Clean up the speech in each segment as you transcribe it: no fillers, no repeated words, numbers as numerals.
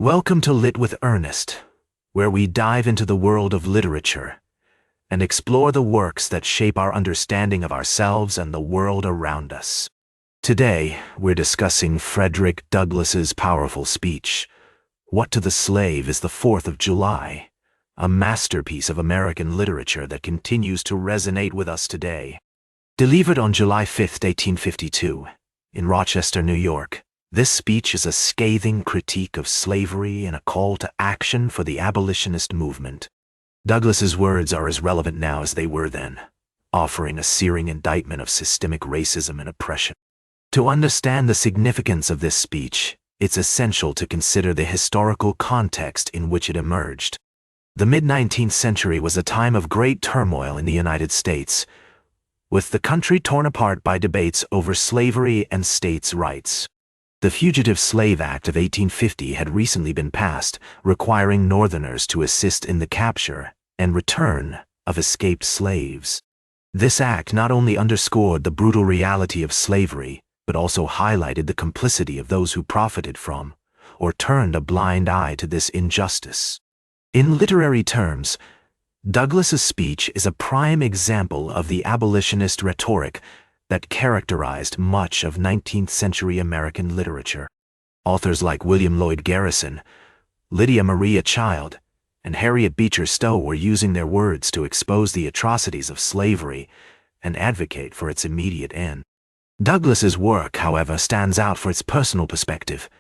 Welcome to Lit with Ernest, where we dive into the world of literature and explore the works that shape our understanding of ourselves and the world around us. Today, we're discussing Frederick Douglass's powerful speech, "What to the Slave is the 4th of July," a masterpiece of American literature that continues to resonate with us today. Delivered on July 5, 1852, in Rochester, New York, this speech is a scathing critique of slavery and a call to action for the abolitionist movement. Douglass's words are as relevant now as they were then, offering a searing indictment of systemic racism and oppression. To understand the significance of this speech, it's essential to consider the historical context in which it emerged. The mid-19th century was a time of great turmoil in the United States, with the country torn apart by debates over slavery and states' rights. The Fugitive Slave Act of 1850 had recently been passed, requiring Northerners to assist in the capture and return of escaped slaves. This act not only underscored the brutal reality of slavery, but also highlighted the complicity of those who profited from or turned a blind eye to this injustice. In literary terms, Douglass's speech is a prime example of the abolitionist rhetoric that characterized much of 19th century American literature. Authors like William Lloyd Garrison, Lydia Maria Child, and Harriet Beecher Stowe were using their words to expose the atrocities of slavery and advocate for its immediate end. Douglass's work, however, stands out for its personal perspective.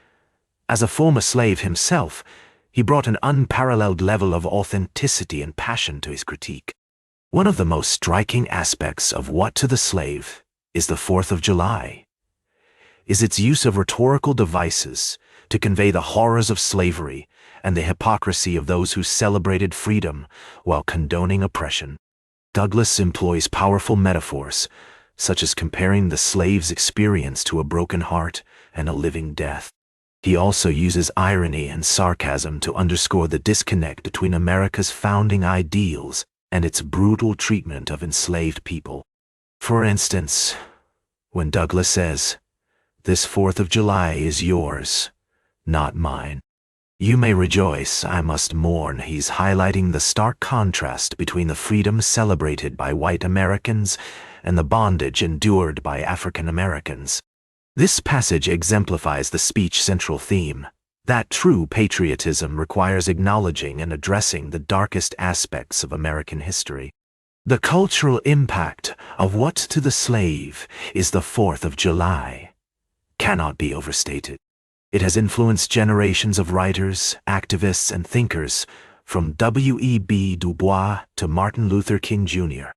As a former slave himself, he brought an unparalleled level of authenticity and passion to his critique. One of the most striking aspects of What to the Slave is the 4th of July is its use of rhetorical devices to convey the horrors of slavery and the hypocrisy of those who celebrated freedom while condoning oppression. Douglass employs powerful metaphors, such as comparing the slave's experience to a broken heart and a living death. He also uses irony and sarcasm to underscore the disconnect between America's founding ideals and its brutal treatment of enslaved people. For instance, when Douglass says, "This 4th of July is yours, not mine. You may rejoice, I must mourn," he's highlighting the stark contrast between the freedom celebrated by white Americans and the bondage endured by African Americans. This passage exemplifies the speech's central theme, that true patriotism requires acknowledging and addressing the darkest aspects of American history. The cultural impact of What to the Slave is the 4th of July cannot be overstated. It has influenced generations of writers, activists, and thinkers, from W.E.B. Du Bois to Martin Luther King Jr.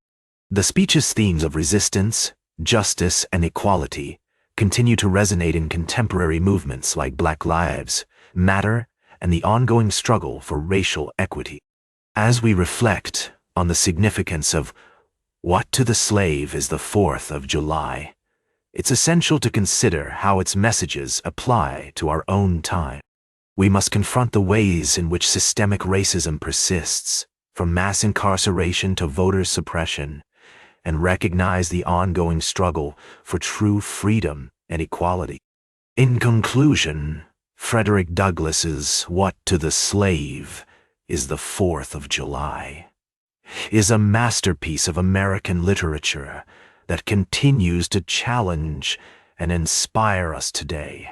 The speech's themes of resistance, justice, and equality continue to resonate in contemporary movements like Black Lives Matter and the ongoing struggle for racial equity. As we reflect on the significance of What to the Slave is the 4th of July, it's essential to consider how its messages apply to our own time. We must confront the ways in which systemic racism persists, from mass incarceration to voter suppression, and recognize the ongoing struggle for true freedom and equality. In conclusion, Frederick Douglass's What to the Slave is the 4th of July is a masterpiece of American literature that continues to challenge and inspire us today.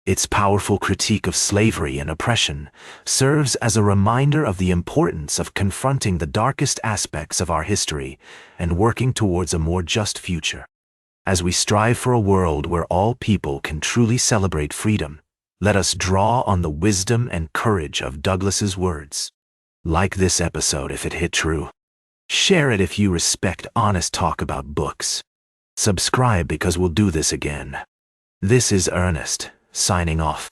Its powerful critique of slavery and oppression serves as a reminder of the importance of confronting the darkest aspects of our history and working towards a more just future. As we strive for a world where all people can truly celebrate freedom, let us draw on the wisdom and courage of Douglass's words. Like this episode if it hit true. Share it if you respect honest talk about books. Subscribe because we'll do this again. This is Ernest, signing off.